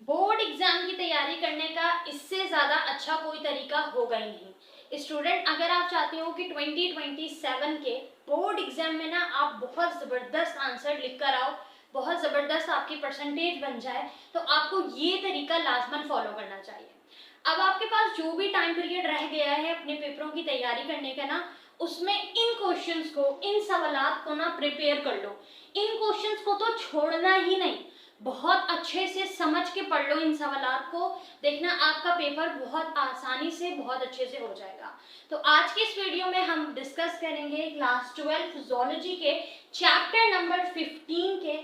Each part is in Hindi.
बोर्ड एग्जाम की तैयारी करने का इससे ज़्यादा अच्छा कोई तरीका होगा ही नहीं। स्टूडेंट, अगर आप चाहते हो कि 2027 के बोर्ड एग्जाम में ना आप बहुत ज़बरदस्त आंसर लिख कर आओ, बहुत ज़बरदस्त आपकी परसेंटेज बन जाए, तो आपको ये तरीका लाजमन फॉलो करना चाहिए। अब आपके पास जो भी टाइम पीरियड रह गया है अपने पेपरों की तैयारी करने का ना, उसमें इन क्वेश्चंस को, इन सवालात को ना प्रिपेयर कर लो। इन क्वेश्चंस को तो छोड़ना ही नहीं, बहुत अच्छे से समझ के पढ़ लो इन सवालात को। देखना आपका पेपर बहुत आसानी से, बहुत अच्छे से हो जाएगा। तो आज की इस वीडियो में हम डिस्कस करेंगे क्लास 12 फिजियोलॉजी के चैप्टर नंबर 15 के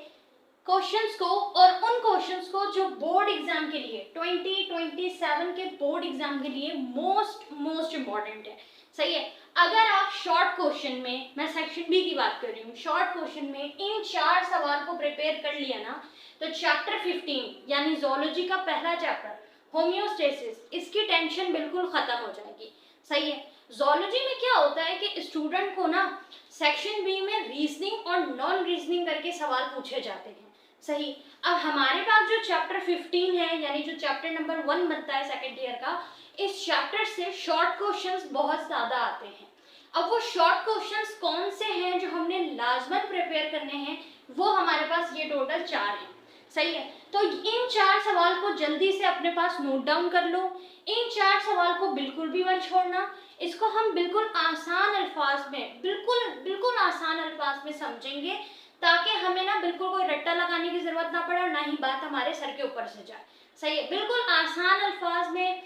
क्वेश्चंस को, और उन क्वेश्चंस को जो बोर्ड एग्जाम के लिए 2027 के बोर्ड एग्जाम के लिए मोस्ट इम्पॉर्टेंट है। सही है। अगर आप शॉर्ट क्वेश्चन में, मैं सेक्शन बी की बात कर रही हूँ, शॉर्ट क्वेश्चन में इन 4 सवाल को प्रिपेयर कर लिया ना, तो चैप्टर 15 यानी जोलॉजी का पहला चैप्टर होम्योस्टेसिस, इसकी टेंशन बिल्कुल खत्म हो जाएगी। सही है। जोलॉजी में क्या होता है कि स्टूडेंट को ना सेक्शन बी में रीजनिंग और नॉन रीजनिंग करके सवाल पूछे जाते हैं। सही। अब हमारे पास जो चैप्टर 15 है, यानी जो चैप्टर नंबर 1 बनता है सेकेंड ईयर का, इस चैप्टर से शॉर्ट क्वेश्चंस बहुत ज्यादा आते हैं। अब वो शॉर्ट क्वेश्चंस कौन से हैं जो हमने लाजमन प्रिपेयर करने हैं, वो हमारे पास ये टोटल 4 हैं। सही है। तो इन 4 सवाल को जल्दी से अपने पास नोट डाउन कर लो। इन 4 सवाल को बिल्कुल भी मत छोड़ना। इसको हम बिल्कुल आसान अल्फाज में, बिल्कुल आसान अल्फाज में समझेंगे, ताकि हमें ना बिल्कुल कोई रट्टा लगाने की जरूरत ना पड़े और ना ही बात हमारे सर के ऊपर से जाए। सही है। बिल्कुल आसान अल्फाज में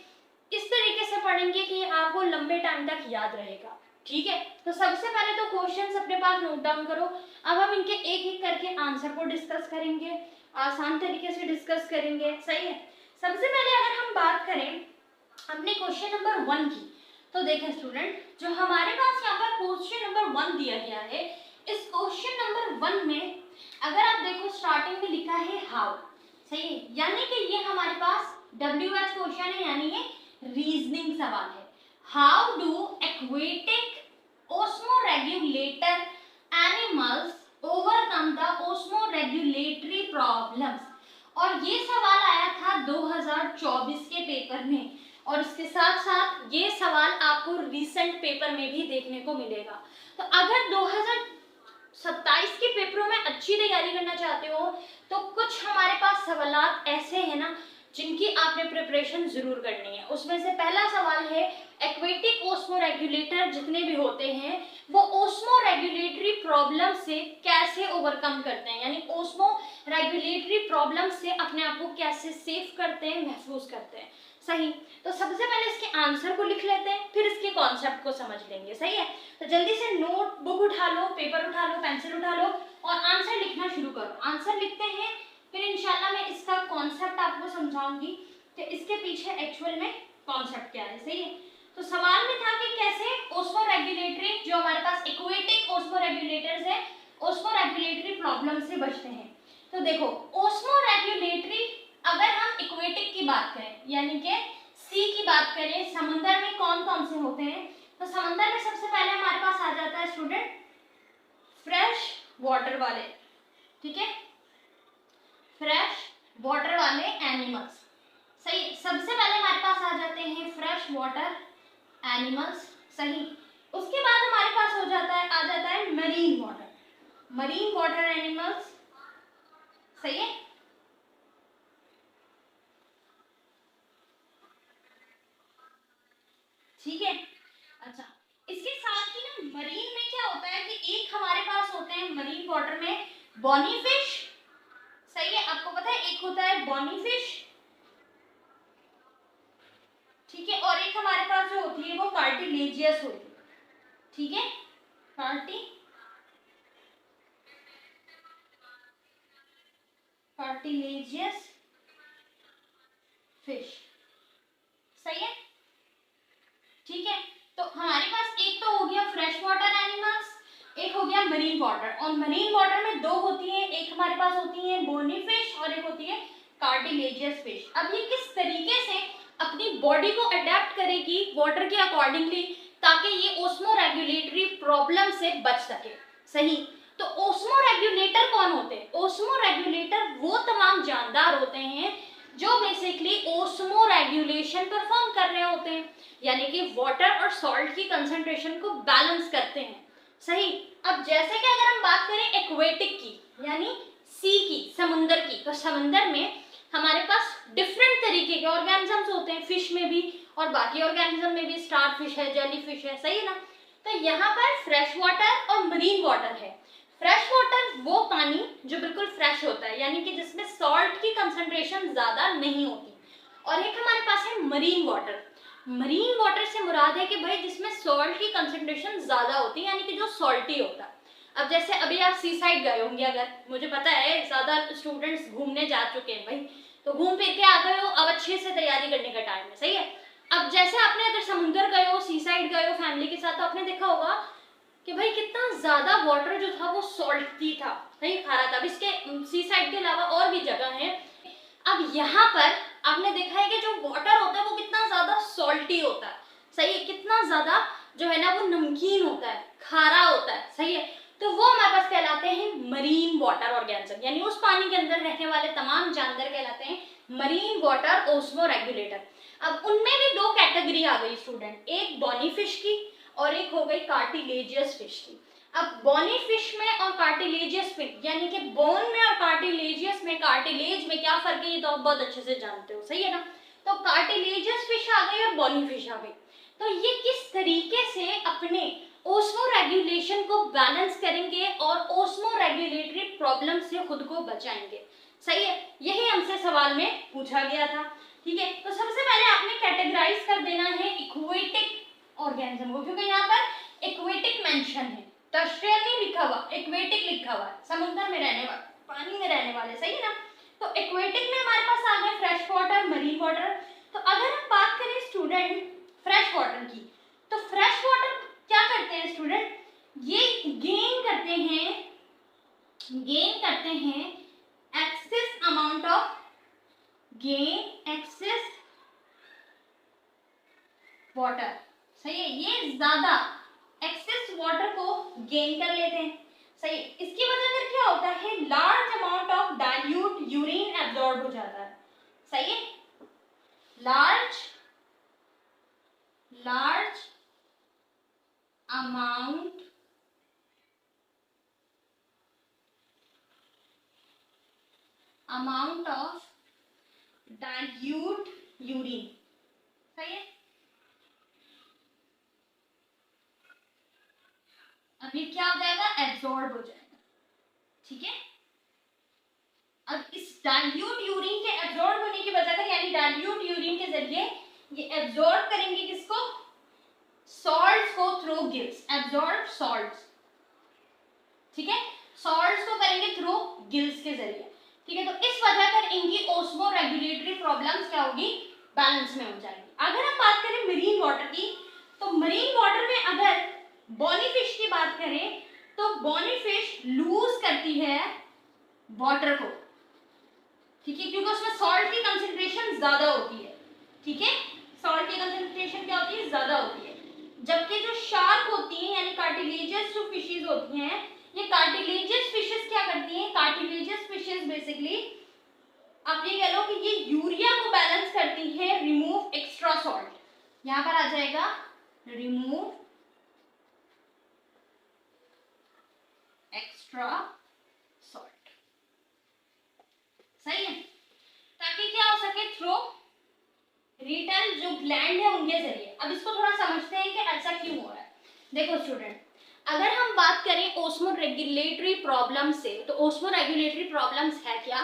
इस तरीके से पढ़ेंगे कि आपको लंबे टाइम तक याद रहेगा। ठीक है। तो सबसे पहले तो क्वेश्चंस अपने पास नोट डाउन करो। अब हम इनके एक एक करके आंसर को डिस्कस करेंगे, आसान तरीके से डिस्कस करेंगे। सही है। सबसे पहले अगर हम बात करें अपने क्वेश्चन नंबर 1 की, तो देखें स्टूडेंट, जो हमारे पास यहाँ पर क्वेश्चन नंबर 1 दिया गया है, इस क्वेश्चन नंबर 1 में अगर आप देखो स्टार्टिंग में लिखा है हाउ। सही है। यानी कि ये हमारे पास WH क्वेश्चन है, यानी ये रीजनिंग सवाल है। How do aquatic osmoregulator animals overcome the osmoregulatory problems. और ये सवाल आया था 2024 के पेपर में, और इसके साथ साथ ये सवाल आपको रिसेंट पेपर में भी देखने को मिलेगा। तो अगर 2027 के पेपरों में अच्छी तैयारी करना चाहते हो, तो कुछ हमारे पास सवालात ऐसे हैं ना जिनकी आपने प्रिपरेशन जरूर करनी है। उसमें से पहला सवाल है एक्वेटिक ओस्मोरेगुलेटर जितने भी होते हैं वो ओस्मोरेगुलेटरी प्रॉब्लम से कैसे ओवरकम करते हैं, यानी ओस्मोरेगुलेटरी प्रॉब्लम से अपने आप को कैसे सेफ करते हैं, महफूज करते हैं। सही। तो सबसे पहले इसके आंसर को लिख लेते हैं, फिर इसके कॉन्सेप्ट को समझ लेंगे। सही है। तो जल्दी से नोट बुक उठा लो, पेपर उठा लो, पेंसिल उठा लो और आंसर लिखना शुरू करो। आंसर लिखते हैं, फिर इंशाल्लाह मैं इसका कॉन्सेप्ट आपको समझाऊंगी कि इसके पीछे एक्चुअल में कॉन्सेप्ट क्या है। सही है। तो सवाल में था कि कैसे ओस्मोरेगुलेटरी, जो हमारे पास एक्वेटिक ओस्मोरेगुलेटर्स है, ओस्मोरेगुलेटरी प्रॉब्लम से बचते हैं। तो देखो, ओस्मोरेगुलेटरी अगर हम एक्वेटिक की बात करें, यानी कि सी की बात करें, समुद्र में कौन कौन से होते हैं, तो समुद्र में सबसे पहले हमारे पास आ जाता है स्टूडेंट फ्रेश वाटर वाले। ठीक है। फ्रेश वाटर वाले एनिमल्स। सही। सबसे पहले हमारे पास आ जाते हैं फ्रेश वाटर एनिमल्स। सही। उसके बाद हमारे पास आ जाता है मरीन वाटर एनिमल्स। सही है। ठीक है। अच्छा, इसके साथ ही ना मरीन में क्या होता है कि एक हमारे पास होते हैं मरीन वाटर में बॉनी फिश। सही है। आपको पता है एक होता है बॉनी फिश, ठीक है, और एक हमारे पास जो होती है वो कार्टिलेजियस होती है। ठीक है। Cartilaginous fish. सही है। ठीक है। तो हमारे पास एक तो हो गया फ्रेश वाटर एनिमल्स, एक हो गया मरीन वाटर, और मरीन वाटर में 2 होती है, एक हमारे पास होती है बोनी फिश और एक होती है कार्टिलेजियस फिश। अब ये किस तरीके से अपनी बॉडी को अडेप्ट करेगी वाटर के अकॉर्डिंगली, ताकि ये ओस्मोरेगुलेटरी प्रॉब्लम से बच सके। सही। तो ओस्मोरेगुलेटर कौन होते हैं? ओस्मोरेगुलेटर वो तमाम जानदार होते हैं जो बेसिकली ओस्मो रेगुलेशन परफॉर्म कर रहे होते हैं, यानी कि वाटर और सॉल्ट की कंसंट्रेशन को बैलेंस करते हैं। सही। अब जैसे कि अगर हम बात करें एक्वेटिक की, यानी सी की, समुंदर की, तो समुंदर में हमारे पास डिफरेंट तरीके के ऑर्गेनिजम्स होते हैं, फिश में भी और बाकी ऑर्गेनिज्म में भी, स्टार फिश है, जेली फिश है, सही है ना। तो यहाँ पर फ्रेश वाटर और मरीन वाटर है। फ्रेश वाटर वो पानी जो बिल्कुल फ्रेश होता है, यानी कि जिसमें सॉल्ट की कंसंट्रेशन ज्यादा नहीं होती, और एक हमारे पास है मरीन वाटर। मरीन वाटर से मुराद है कि भाई जिसमें सॉल्ट की कंसंट्रेशन ज्यादा होती है, यानी कि जो सॉल्टी होता है। अब जैसे अभी आप सी साइड गए होंगे, अगर, मुझे पता है ज्यादा स्टूडेंट्स घूमने जा चुके हैं भाई, तो घूम फिर के आ गए हो, अब अच्छे से तैयारी करने का टाइम है, सही है। अब जैसे आपने अगर समुद्र गए हो, सी साइड गए हो फैमिली के साथ, तो आपने देखा होगा कि भाई कितना ज्यादा वाटर जो था वो सॉल्टी था, सही, खारा था। अब इसके सी साइड के अलावा और भी जगह है। अब यहाँ पर आपने देखा है कि जो वाटर होता है वो कितना ज्यादा सॉल्टी होता है, सही है, कितना ज्यादा जो है ना वो नमकीन होता है, खारा होता है, सही है। तो वो हमारे पास कहलाते हैं मरीन वाटर ऑर्गेनिज्म, यानी उस पानी के अंदर रहने वाले तमाम जानवर कहलाते हैं मरीन वाटर ओस्मो रेगुलेटर। अब उनमें भी दो कैटेगरी आ गई स्टूडेंट, एक बॉनी फिश की और एक हो गई कार्टिलेजियस फिश की। अब बॉनी फिश में और कार्टिलेजियस फिश, यानी कि बोन में और कार्टिलेजियस में, कार्टिलेज में क्या फर्क है ये तो आप बहुत अच्छे से जानते हो, सही है ना। तो कार्टिलेजियस फिश आ गई और बॉनी फिश आ गई। तो ये किस तरीके से अपने ओस्मो रेगुलेशन को बैलेंस करेंगे और ओस्मो रेगुलेटरी प्रॉब्लम से खुद को बचाएंगे, सही है, यही हमसे सवाल में पूछा गया था। ठीक है, तो सबसे पहले आपने कैटेगराइज कर देना है इक्वेटिक ऑर्गेनिज्म को, क्योंकि यहाँ पर इक्वेटिक मेंशन है, टर्शियल नहीं लिखा हुआ, इक्वेटिक लिखा हुआ है, समुद्र में रहने वाले, पानी में रहने वाले, सही है ना। तो इक्वेटिक में हमारे पास आ गए फ्रेश वाटर, मरीन वाटर। तो अगर हम बात करें स्टूडेंट फ्रेश वाटर की, तो फ्रेश वाटर क्या करते हैं स्टूडेंट, ये गेन करते हैं excess amount of, gain excess water, सही है, ये ज्यादा एक्सेस वाटर को गेन कर लेते हैं, सही। इसकी वजह से क्या होता है, large amount of dilute urine absorb हो जाता है, सही है, large amount of dilute urine, सही है। अब ये क्या हो जाएगा, एब्जॉर्ब हो जाएगा, ठीक है। अब इस डाइल्यूट यूरिन के एब्जॉर्ब होने की वजह से, यानी डाइल्यूट यूरिन के जरिए ये एब्जॉर्ब करेंगे किसको, सॉल्ट्स को थ्रू गिल्स, एब्जॉर्ब सॉल्ट्स, ठीक है, सॉल्ट्स को करेंगे थ्रू गिल्स के जरिए, ठीक है। तो इस वजह कर इनकी ओस्मो रेगुलेटरी प्रॉब्लम्स क्या होगी, बैलेंस में हो जाएगी। अगर हम बात करें मरीन वाटर की, तो मरीन वाटर में अगर बॉनी फिश की बात करें, तो बॉनी फिश लूज करती है वाटर को, ठीक है, क्योंकि उसमें सॉल्ट की कंसंट्रेशन ज्यादा होती है, ठीक है, सॉल्ट की कंसंट्रेशन क्या होती है, ज्यादा होती है। जबकि जो शार्क होती है, यानी कार्टिलेजियस जो फिशेस होती हैं, ये कार्टिलेजियस फिशेस क्या करती हैं, कार्टिलेजियस फिशेस बेसिकली आप ये कह लो कि ये यूरिया को बैलेंस करती है, रिमूव एक्स्ट्रा सॉल्ट, यहां पर आ जाएगा रिमूव एक्स्ट्रा सॉल्ट, सही है, ताकि क्या हो सके, थ्रू रीटल जो ग्लैंड है उनके जरिए। अब इसको थोड़ा समझते हैं कि ऐसा क्यों हो रहा है। देखो स्टूडेंट, अगर हम बात करें ओस्मो रेगुलेटरी प्रॉब्लम से, तो ओस्मो रेगुलेटरी प्रॉब्लम्स है क्या,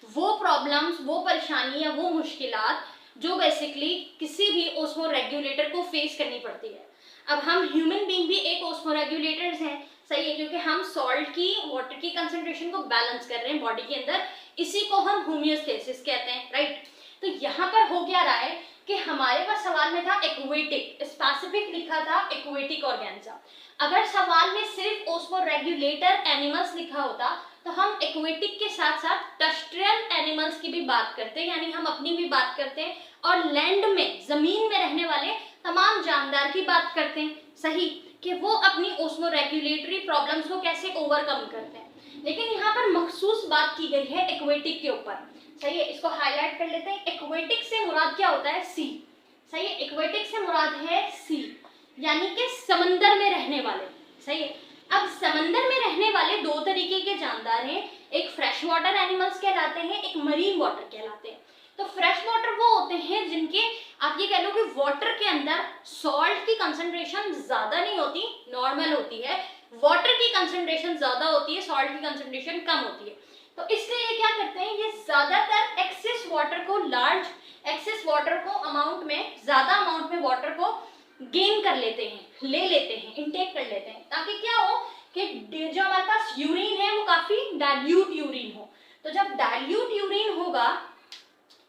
वो प्रॉब्लम्स, वो परेशानी या वो मुश्किलात जो बेसिकली किसी भी ओस्मो रेगुलेटर को फेस करनी पड़ती है। अब हम ह्यूमन बीइंग भी एक ओस्मो रेगुलेटर्स हैं, सही है, क्योंकि हम सॉल्ट की, वाटर की कंसंट्रेशन को बैलेंस कर रहे हैं बॉडी के अंदर, इसी को हम होमियोस्टेसिस कहते हैं, राइट। तो यहाँ पर हो क्या रहा है कि हमारे पास सवाल में था एक्वेटिक, स्पेसिफिक लिखा था एक्वेटिक ऑर्गेनिज्म। अगर सवाल में सिर्फ ओस्मो रेगुलेटर एनिमल्स लिखा होता तो हम एक्वेटिक के साथ साथ टर्स्ट्रियल एनिमल्स की भी बात करते हैं, यानी हम अपनी भी बात करते हैं, और लैंड में, जमीन में रहने वाले तमाम जानदार की बात करते हैं, सही, कि वो अपनी ओस्मो रेगुलेटरी प्रॉब्लम्स को कैसे ओवरकम करते हैं। लेकिन यहाँ पर मखसूस बात की गई है एक्वेटिक के ऊपर, सही है, इसको हाईलाइट कर लेते हैं। एक्वेटिक से मुराद क्या होता है? सी। सही है, एक्वेटिक से मुराद है सी, यानी कि समंदर में रहने वाले। सही है, अब समंदर में रहने वाले दो तरीके के जानदार हैं, एक फ्रेश वाटर एनिमल्स कहलाते हैं, एक मरीन वाटर कहलाते हैं। तो फ्रेश वाटर वो होते हैं जिनके आप ये कह लो कि वाटर के अंदर सॉल्ट की कंसंट्रेशन ज्यादा नहीं होती, नॉर्मल होती है, वाटर की कंसंट्रेशन ज्यादा होती है, सॉल्ट की कंसंट्रेशन कम होती है। तो इसलिए ये क्या करते हैं, ये ज्यादातर एक्सेस वाटर को, लार्ज एक्सेस वाटर को अमाउंट में, ज्यादा अमाउंट में वाटर को गेन कर लेते हैं, ले लेते हैं, इनटेक कर लेते हैं, ताकि क्या हो कि जो हमारे पास यूरिन है वो काफी डाइल्यूट यूरिन हो। तो जब डाइल्यूट यूरिन होगा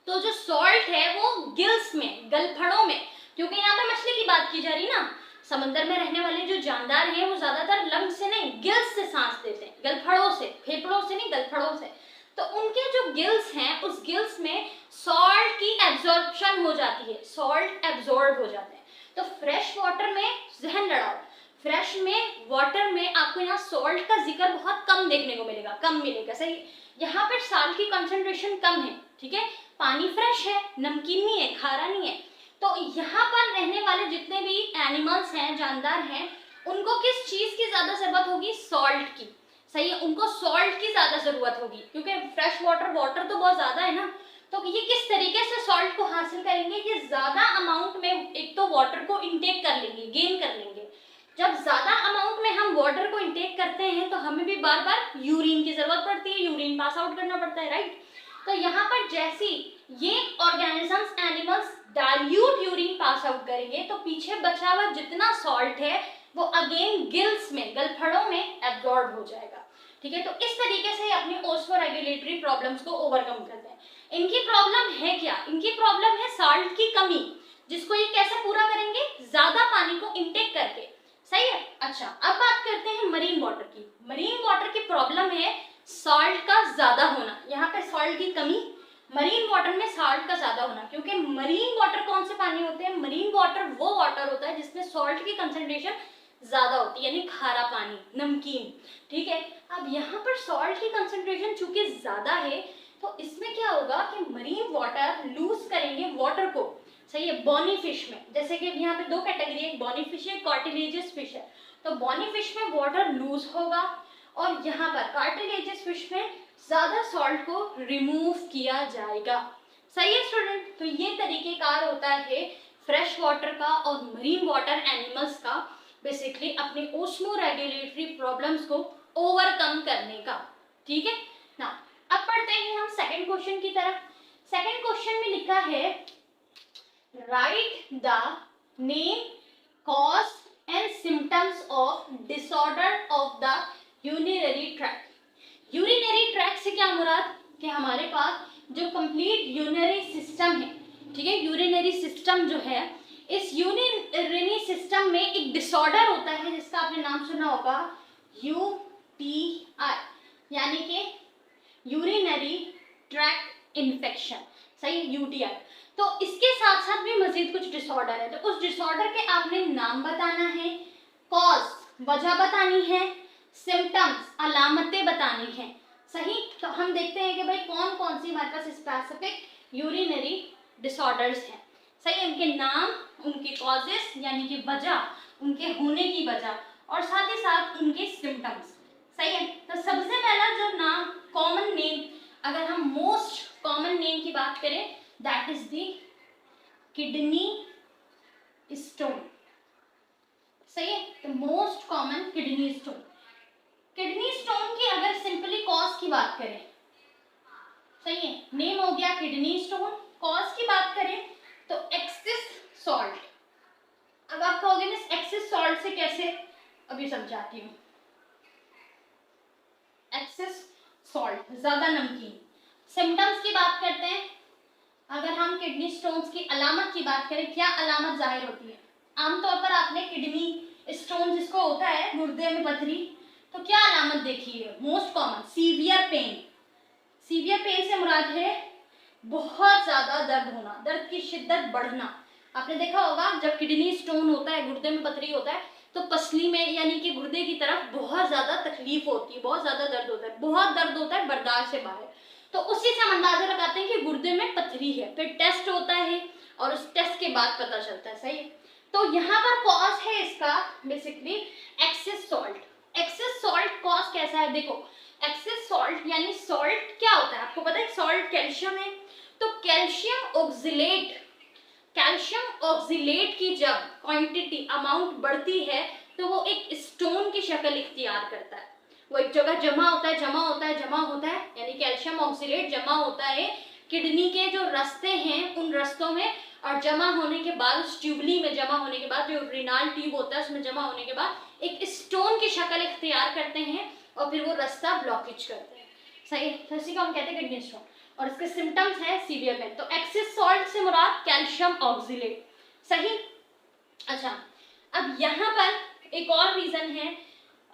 तो जो सॉल्ट है वो गिल्स में, गलफड़ों में, क्योंकि यहाँ पे मछली की बात की जा रही ना, समंदर में रहने वाले जो जानदार हैं वो ज्यादातर लंग से नहीं, गिल्स से सांस लेते हैं, गलफड़ों से, फेफड़ों से नहीं, गलफड़ों से। तो उनके जो गिल्स हैं, उस गिल्स में सॉल्ट की एब्जॉर्प्शन हो जाती है, सॉल्ट एब्जॉर्ब हो जाते हैं। तो फ्रेश वाटर में जहन लड़ाओ, फ्रेश में वाटर में आपको यहाँ सॉल्ट का जिक्र बहुत कम देखने को मिलेगा, कम मिलेगा। सही, यहाँ पर साल्ट की कंसंट्रेशन कम है, ठीक है, पानी फ्रेश है, नमकीन नहीं है, खारा नहीं है। तो यहाँ पर रहने वाले जितने भी एनिमल्स हैं, जानदार हैं, उनको किस चीज की ज्यादा जरूरत होगी? सॉल्ट की। सही है, उनको सॉल्ट की ज्यादा जरूरत होगी, क्योंकि फ्रेश वाटर, वाटर तो बहुत ज्यादा है ना। तो ये किस तरीके से सॉल्ट को हासिल करेंगे? ये ज्यादा अमाउंट में एक तो वाटर को इंटेक कर लेंगे, गेन कर लेंगे। जब ज्यादा अमाउंट में हम वाटर को इंटेक करते हैं तो हमें भी बार बार यूरिन की जरूरत पड़ती है, यूरिन पास आउट करना पड़ता है, राइट। तो यहाँ पर जैसी ये organisms, animals dilute urine pass out करेंगे तो पीछे बचा हुआ जितना सॉल्ट है वो अगेन गिल्स में, गलफड़ों में एब्जॉर्ब हो जाएगा। ठीक है, तो इस तरीके से अपनी ओस्मोरेगुलेटरी प्रॉब्लम्स को ओवरकम करते हैं। इनकी प्रॉब्लम है क्या? इनकी प्रॉब्लम है सॉल्ट की कमी, जिसको ये कैसे पूरा करेंगे? ज्यादा पानी को इंटेक करके। सही है। अच्छा, अब बात करते हैं मरीन वाटर की। मरीन वाटर की प्रॉब्लम है सॉल्ट का ज्यादा होना, यहाँ पे सॉल्ट की कमी, मरीन वाटर में सॉल्ट का ज्यादा होना। क्योंकि मरीन वाटर कौन से पानी होते हैं? मरीन वाटर वो वाटर होता है जिसमें सॉल्ट की कंसंट्रेशन ज्यादा होती है, यानी खारा पानी, नमकीन। ठीक है, अब यहाँ पर सॉल्ट की कंसंट्रेशन चूंकि ज्यादा है तो इसमें क्या होगा कि मरीन वाटर लूज करेंगे वाटर को। सही है, बॉनी फिश में, जैसे कि यहाँ पे दो कैटेगरी है, एक बॉनी फिश है, कार्टिलेजियस फिश है। तो बॉनी फिश में वाटर लूज होगा और यहाँ पर कार्टिलेजियस फिश में ज्यादा सॉल्ट को रिमूव किया जाएगा। सही है स्टूडेंट, तो ये तरीकेकार होता है फ्रेश वाटर का और मरीन वाटर एनिमल्स का, बेसिकली अपने ओस्मोरेगुलेटरी प्रॉब्लम्स को ओवरकम करने का। ठीक है ना, अब पढ़ते हैं हम सेकंड क्वेश्चन की तरफ। सेकंड क्वेश्चन में लिखा है right the name, cause and symptoms of disorder of the urinary tract. Urinary tract से क्या मुराद कि हमारे पास जो कंप्लीट यूरिनरी सिस्टम है, ठीक है, यूरिनरी सिस्टम जो है, इस यूरिनरी सिस्टम में एक डिसऑर्डर होता है जिसका आपने नाम सुना होगा UTI, यानी कि यूरिनरी ट्रैक्ट इन्फेक्शन। सही, UTI। तो इसके साथ साथ भी मजीद कुछ डिसऑर्डर है, तो उस डिसऑर्डर के आपने नाम बताना है, कॉज वजह बतानी है, सिम्टम्स अलामतें बतानी है। सही, तो हम देखते हैं कि भाई कौन कौन सी हमारे पास स्पेसिफिक यूरिनरी डिसऑर्डर्स हैं। सही, उनके नाम, उनके कॉजेस यानी कि वजह, उनके होने की वजह, और साथ ही साथ उनके सिम्टम्स। सही है, तो सबसे पहला जो नाम, कॉमन नेम, अगर हम मोस्ट कॉमन नेम की बात करें, that is the kidney stone. सही है, तो most common kidney stone. Kidney stone की अगर सिंपली कॉज की बात करें, सही है, नेम हो गया किडनी स्टोन, कॉज की बात करें तो एक्सेस सॉल्ट। अब आप कहोगे मिस एक्सेस सॉल्ट से कैसे, अभी समझाती हूँ। एक्सेस सॉल्ट, ज्यादा नमकीन। सिम्टम्स की बात करते हैं, अगर हम किडनी स्टोन्स की अलामत की बात करें, क्या अलामत जाहिर होती है? आमतौर पर आपने किडनी स्टोन जिसको होता है, गुर्दे में पथरी, तो क्या अलामत देखी है? Most common severe pain. Severe pain से मुराद है बहुत ज्यादा दर्द होना, दर्द की शिद्दत बढ़ना। आपने देखा होगा जब किडनी स्टोन होता है, गुर्दे में पथरी होता है, तो पसली में यानी कि गुर्दे की तरफ बहुत ज्यादा तकलीफ होती है, बहुत ज्यादा दर्द होता है, बहुत दर्द होता है बर्दाश्त से बाहर। तो उसी से हम अंदाजा लगाते हैं कि गुर्दे में पथरी है, फिर टेस्ट होता है और उस टेस्ट के बाद पता चलता है। सही है। तो यहाँ पर कॉज है इसका basically excess salt. Excess salt cause कैसा है, देखो एक्सेस सॉल्ट यानी सॉल्ट क्या होता है आपको पता है, सॉल्ट कैल्शियम है। तो कैल्शियम ऑक्सिलेट की जब क्वांटिटी अमाउंट बढ़ती है तो वो एक स्टोन की शक्ल इख्तियार करता है, वो एक जगह जमा होता है, यानी कैल्शियम ऑक्सिलेट जमा होता है किडनी के जो रास्ते हैं उन रास्तों में, और जमा होने के बाद उस ट्यूबली में जमा होने के बाद जो रिनाल ट्यूब होता है उसमें जमा होने के बाद एक स्टोन की शक्ल इख्तियार करते हैं और फिर वो रास्ता ब्लॉकेज करते हैं। सही है। तो इसी को हम कहते हैं किडनी स्टोन, और इसके सिम्टम्स है सीवियर पेन। तो एक्सेस सॉल्ट से मुराद कैल्शियम ऑक्सिलेट। सही। अच्छा, अब यहाँ पर एक और रीजन है,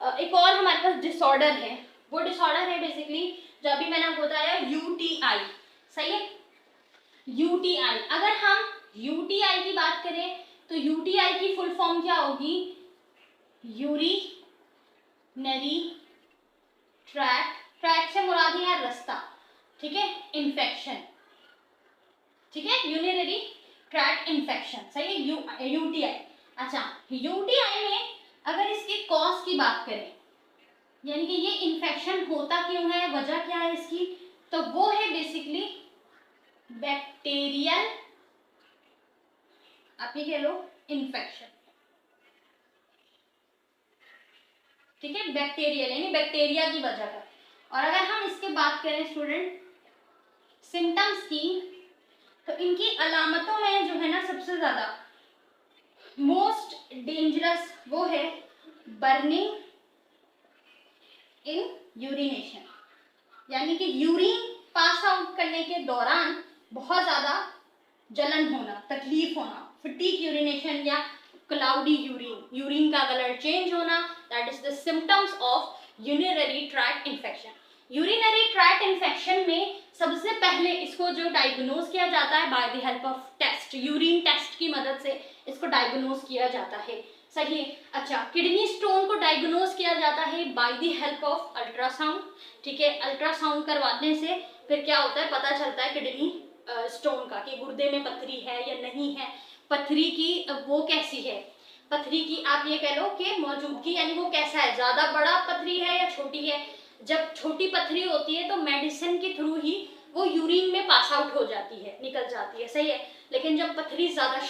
एक और हमारे पास डिसऑर्डर है। वो डिसऑर्डर है बेसिकली जो अभी मैंने आपको बताया यूटीआई। सही है। यूटीआई, अगर हम यूटीआई की बात करें तो यूटीआई की फुल फॉर्म क्या होगी, यूरिनरी ट्रैक से मुराद है रास्ता, ठीक है, इन्फेक्शन, ठीक है, यूरिनरी ट्रैक इन्फेक्शन। सही है, यूटीआई। अच्छा, यूटीआई में अगर इसकी कॉज की बात करें, यानी कि ये इन्फेक्शन होता क्यों है, वजह क्या है इसकी, तो वो है बेसिकली बैक्टीरियल, आप ये कह लो इन्फेक्शन, ठीक है, बैक्टीरियल यानी बैक्टीरिया की वजह का। और अगर हम इसके बात करें स्टूडेंट सिम्टम्स की, तो इनकी अलामतों में जो है ना सबसे ज्यादा मोस्ट डेंजरस वो है बर्निंग इन यूरिनेशन, यानी कि यूरिन पास आउट करने के दौरान बहुत ज्यादा जलन होना, तकलीफ होना, फटीग यूरिनेशन या क्लाउडी यूरिन का कलर चेंज होना, that is the symptoms of urinary tract infection. Urinary tract infection में सबसे पहले इसको जो डायग्नोज किया जाता है by the help of test, urine test की मदद से इसको डायग्नोज किया जाता है। सही है। अच्छा, किडनी स्टोन को डायग्नोज किया जाता है by the help of ultrasound, ठीक है, अल्ट्रासाउंड करवाने से फिर क्या होता है पता चलता है किडनी स्टोन का कि गुर्दे में पथरी है या नहीं है, पथरी की वो कैसी है, पथरी की आप ये कह लो कि मौजूदगी, यानी वो कैसा है, ज्यादा बड़ा पथरी है या छोटी है। जब छोटी पथरी होती है तो मेडिसिन के थ्रू ही वो यूरिन में पास आउट हो जाती है, निकल जाती है। सही है। लेकिन जब पथरी ज्यादा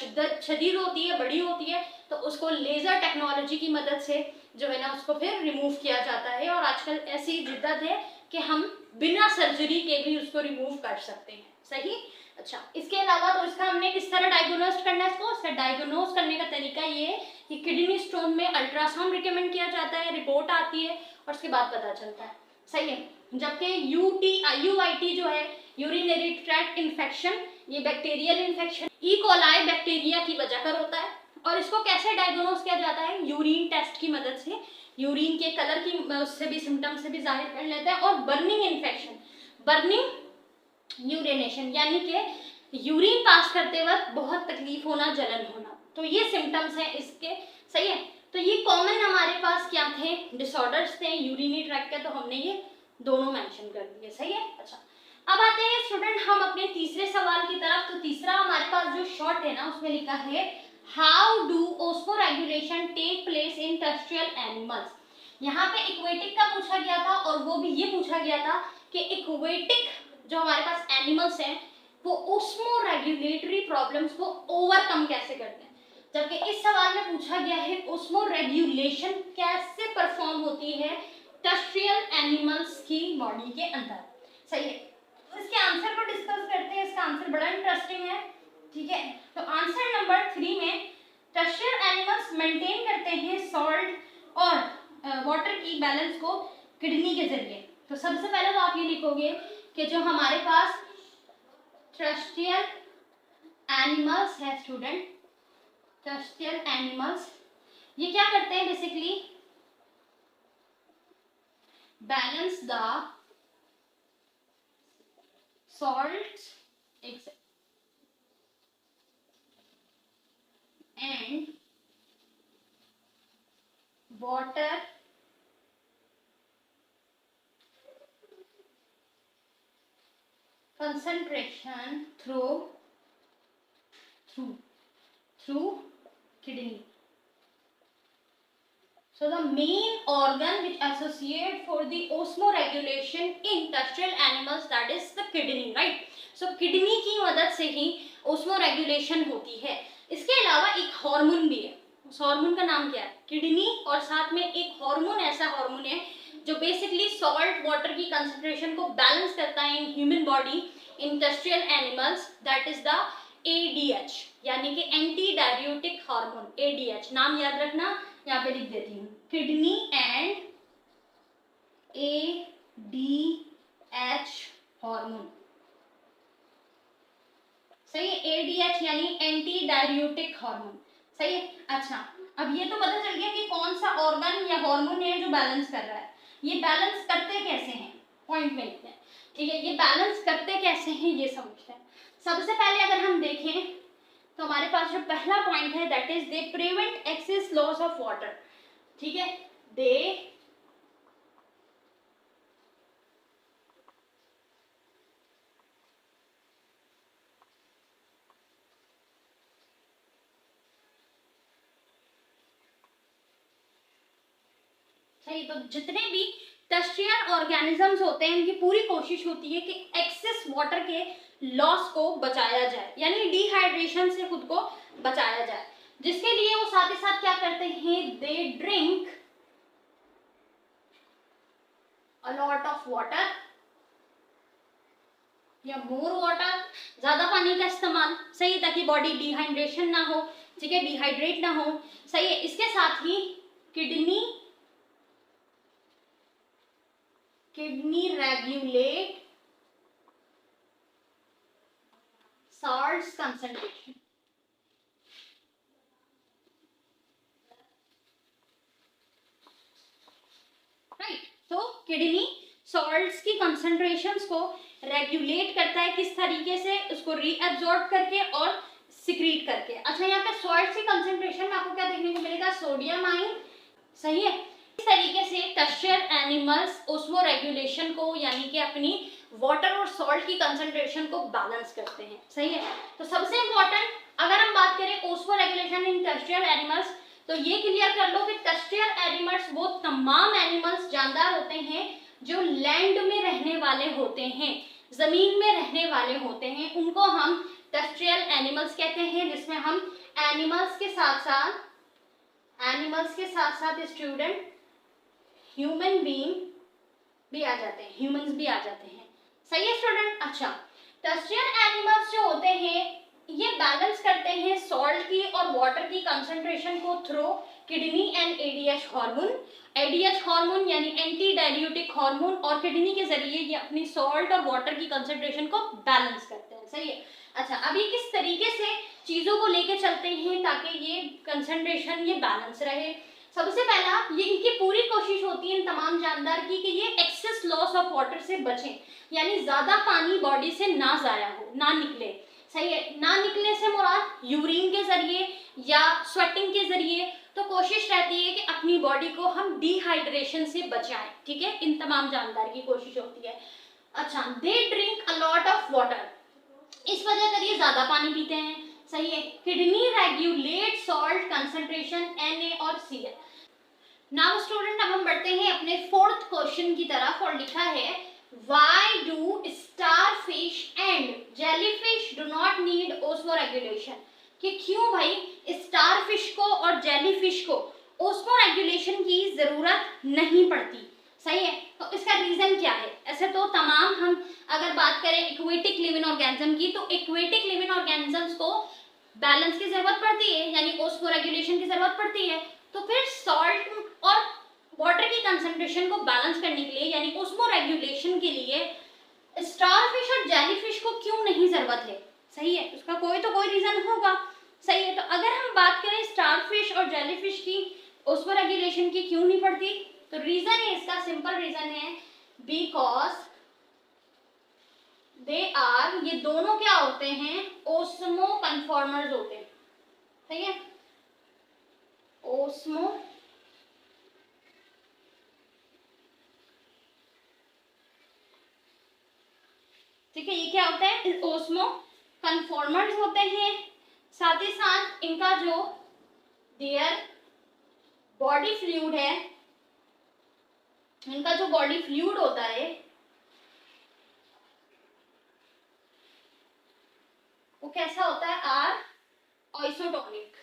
शदीद होती है, बड़ी होती है, तो उसको लेजर टेक्नोलॉजी की मदद से जो है ना उसको फिर रिमूव किया जाता है, और आजकल ऐसी जिद्दत है कि हम बिना सर्जरी के भी उसको रिमूव कर सकते हैं। सही। अच्छा, इसके अलावा तो इसका हमने किस तरह डायग्नोज करना है, इसका डायग्नोज करने का तरीका ये है कि किडनी स्टोन में अल्ट्रासाउंड रिकमेंड किया जाता है, रिपोर्ट आती है और उसके बाद पता चलता है। सही है। जबकि यूआईटी जो है यूरिनरी ट्रैक्ट इन्फेक्शन, ये bacterial infection E coli bacteria की वजह कर होता है, और इसको कैसे डायग्नोज किया जाता है, यूरिन टेस्ट की मदद से, यूरिन के कलर की उससे भी सिम्टम से भी जाहिर कर लेते हैं। और बर्निंग इन्फेक्शन, बर्निंग यूरिनेशन, यानी कि यूरिन पास करते वक्त बहुत तकलीफ होना, जलन होना, तो ये सिम्टम्स हैं इसके। सही है। तो ये कॉमन हमारे पास क्या थे, डिसऑर्डर्स थे यूरिनरी ट्रैक्ट के, तो हमने ये दोनों मेंशन कर दिए। सही है। अच्छा, अब आते हैं स्टूडेंट हम अपने तीसरे सवाल की तरफ। तो तीसरा हमारे पास जो शॉर्ट है ना उसमें लिखा है how do osmoregulation take place in terrestrial animals. यहाँ पे इक्वेटिक का पूछा गया था, और वो भी ये पूछा गया था कि इक्वेटिक जो हमारे पास एनिमल्स हैं वो ऑस्मोरेगुलेटरी प्रॉब्लम्स को ओवरकम कैसे करते हैं, जबकि इस सवाल में पूछा गया है ऑस्मोरेगुलेशन कैसे परफॉर्म होती है टेरेस्ट्रियल एनिमल्स की बॉडी के अंदर। सही है। तो इसके आंसर को डिस्कस करते हैं, इसका आंसर बड़ा इंटरेस्टिंग है। ठीक है। तो आंसर नंबर 3 में टेरेस्ट्रियल एनिमल्स मेंटेन करते हैं सॉल्ट और वाटर की बैलेंस को किडनी के जरिए। तो सबसे पहले तो आप ये लिखोगे कि जो हमारे पास टेरेस्ट्रियल एनिमल्स है स्टूडेंट, टेरेस्ट्रियल एनिमल्स ये क्या करते हैं basically, balance the salt and water concentration through kidney. So the main organ which associate for the osmoregulation in terrestrial animals, that is the kidney, right? So kidney की मदद से ही osmoregulation होती है. इसके अलावा एक हार्मोन भी है. उस हार्मोन का नाम क्या है? किडनी. और साथ में एक हार्मोन, ऐसा हार्मोन है जो बेसिकली सॉल्ट वाटर की कंसंट्रेशन को बैलेंस करता है in human body, in terrestrial animals, that is the ADH, यानी कि एंटी डाययूरेटिक हार्मोन. ADH नाम याद रखना, यहाँ पे लिख देती हूँ, किडनी एंड ADH हार्मोन. सही है, ADH यानी एंटी डाययूरेटिक हार्मोन. सही है. अच्छा, अब ये तो पता चल गया कि कौन सा ऑर्गन या हार्मोन है जो बैलेंस कर रहा है. ये बैलेंस करते कैसे हैं, पॉइंट में लिखते हैं. ठीक है, ये बैलेंस करते कैसे हैं ये समझते हैं. सबसे पहले अगर हम देखें तो हमारे पास जो पहला पॉइंट है, that is they prevent excess loss of water. ठीक है, दे सही. तो जितने भी टेरेस्ट्रियल ऑर्गेनिजम्स होते हैं, इनकी पूरी कोशिश होती है कि एक्सेस वाटर के लॉस को बचाया जाए, यानी डिहाइड्रेशन से खुद को बचाया जाए. जिसके लिए वो साथ ही साथ क्या करते हैं, they drink a lot of water या मोर वाटर, ज्यादा पानी का इस्तेमाल. सही, ताकि बॉडी डिहाइड्रेशन ना हो. ठीक है, डिहाइड्रेट ना हो. सही है. इसके साथ ही kidney regulate salts concentration. Right. तो किडनी सॉल्ट्स की कंसंट्रेशंस को रेगुलेट करता है, किस तरीके से, उसको रीअब्सॉर्ब करके और सिक्रीट करके. अच्छा, यहाँ पे सॉल्ट्स की कंसंट्रेशन में आपको क्या देखने को मिलेगा, सोडियम आयन. सही है. इस तरीके से टेरेस्ट्रियल एनिमल्स ओस्मोरेगुलेशन को, यानी कि अपनी वाटर और सॉल्ट की कंसंट्रेशन को बैलेंस करते हैं. सही है. तो सबसे इंपॉर्टेंट अगर हम बात करें ओस्मोरेगुलेशन इन टेरेस्ट्रियल एनिमल्स, तो ये क्लियर कर लो कि टेरेस्ट्रियल एनिमल्स वो तमाम एनिमल्स, जानदार होते हैं जो लैंड में रहने वाले होते हैं, जमीन में रहने वाले होते हैं, उनको हम टेरेस्ट्रियल एनिमल्स कहते हैं. जिसमें हम एनिमल्स के साथ स्टूडेंट ह्यूमन बीइंग भी आ जाते हैं, ह्यूमंस भी आ जाते हैं. सही है स्टूडेंट. अच्छा, टेरेस्ट्रियल एनिमल्स जो होते हैं ये बैलेंस करते हैं सॉल्ट की और वाटर की कंसंट्रेशन को through kidney and ADH hormone. ADH hormone यानी एंटी डाययूरेटिक हार्मोन, और किडनी के जरिए ये अपनी सॉल्ट और वाटर की कंसंट्रेशन को बैलेंस करते हैं. सही है. अच्छा, अब ये किस तरीके से चीजों को लेके चलते हैं ताकि ये कंसंट्रेशन ये बैलेंस रहे. सबसे पहला, ये इनकी पूरी कोशिश होती है इन तमाम जानदार की कि ये एक्सेस लॉस ऑफ वाटर से बचें, यानी ज्यादा पानी बॉडी से ना जाया हो, ना निकले. सही है. ना निकलने से मुराद यूरिन के जरिए या स्वेटिंग के जरिए. तो कोशिश रहती है कि अपनी बॉडी को हम डिहाइड्रेशन से बचाएं. ठीक है, इन तमाम जानदार की कोशिश होती है. अच्छा, they drink a lot of water, इस वजह से ये ज्यादा पानी पीते हैं. सही है. Kidney regulate salt concentration Na और Cl. नाउ स्टूडेंट, अब हम बढ़ते हैं अपने फोर्थ क्वेश्चन की तरफ, और लिखा है Why do starfish and jellyfish do not need osmoregulation? कि क्यों भाई स्टारफिश को और जेलीफिश को ओस्मोरेगुलेशन की जरूरत नहीं पड़ती. सही है. तो इसका रीजन क्या है. ऐसे तो तमाम हम अगर बात करें इक्वेटिक लिविंग ऑर्गेनिज्म की, तो इक्वेटिक लिविंग ऑर्गेनिजम्स को बैलेंस की जरूरत पड़ती है, यानी ओस्मोरेगुलेशन की जरूरत पड़ती है. तो फिर सॉल्ट और वाटर की कंसंट्रेशन को बैलेंस करने के लिए, यानी ओस्मोरेगुलेशन के लिए स्टारफिश और जेलीफिश को क्यों नहीं जरूरत है. सही है. उसका कोई तो कोई रीजन होगा. सही है. तो अगर हम बात करें स्टारफिश और जेलीफिश की ओस्मोरेगुलेशन की क्यों नहीं पड़ती, तो रीजन है इसका, सिंपल रीजन है, बिकॉज दे आर, ये दोनों क्या होते हैं, ओस्मो कन्फॉर्मर्स होते हैं. सही है. ओस्मो ठीक है, ये क्या होता है, ओस्मो कन्फॉर्मर्स होते हैं। साथ ही साथ इनका जो देयर बॉडी फ्लूइड है, इनका जो बॉडी फ्लूइड होता है वो कैसा होता है, आर आइसोटोनिक।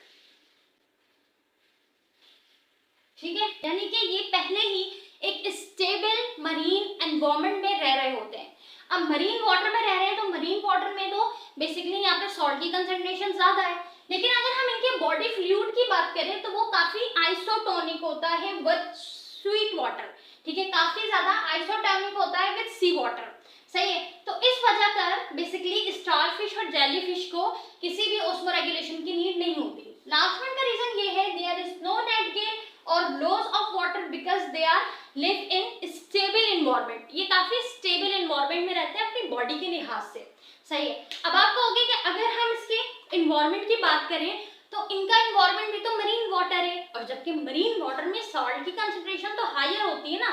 ठीक है, यानी कि ये पहले ही एक स्टेबल मरीन एनवायरनमेंट में रह रहे होते हैं। अब मरीन वाटर में रह रहे हैं तो मरीन वाटर में तो बेसिकली यहाँ पे सॉल्ट की कंसंट्रेशन ज्यादा है, लेकिन अगर हम इनके बॉडी फ्लूइड की बात करें तो वो काफी आइसोटोनिक होता है विद स्वीट वाटर। ठीक है, काफी ज्यादा आइसोटोनिक होता है विद सी वाटर। सही है, तो इस वजह कर बेसिकली स्टारफिश और जेलीफिश को किसी भी ऑस्मोरेगुलेशन की नीड नहीं होती। लास्ट वन का रीजन ये है, there is no net gain और loss of water because they are live in stable environment. ये काफी स्टेबल एनवायरनमेंट में रहते हैं अपनी बॉडी के लिहाज से। सही है, अब आप कहोगे कि अगर हम इसके एनवायरनमेंट की बात करें तो इनका एनवायरनमेंट भी तो मरीन वाटर है, और जबकि मरीन वाटर में सॉल्ट की कंसंट्रेशन तो हायर होती है ना।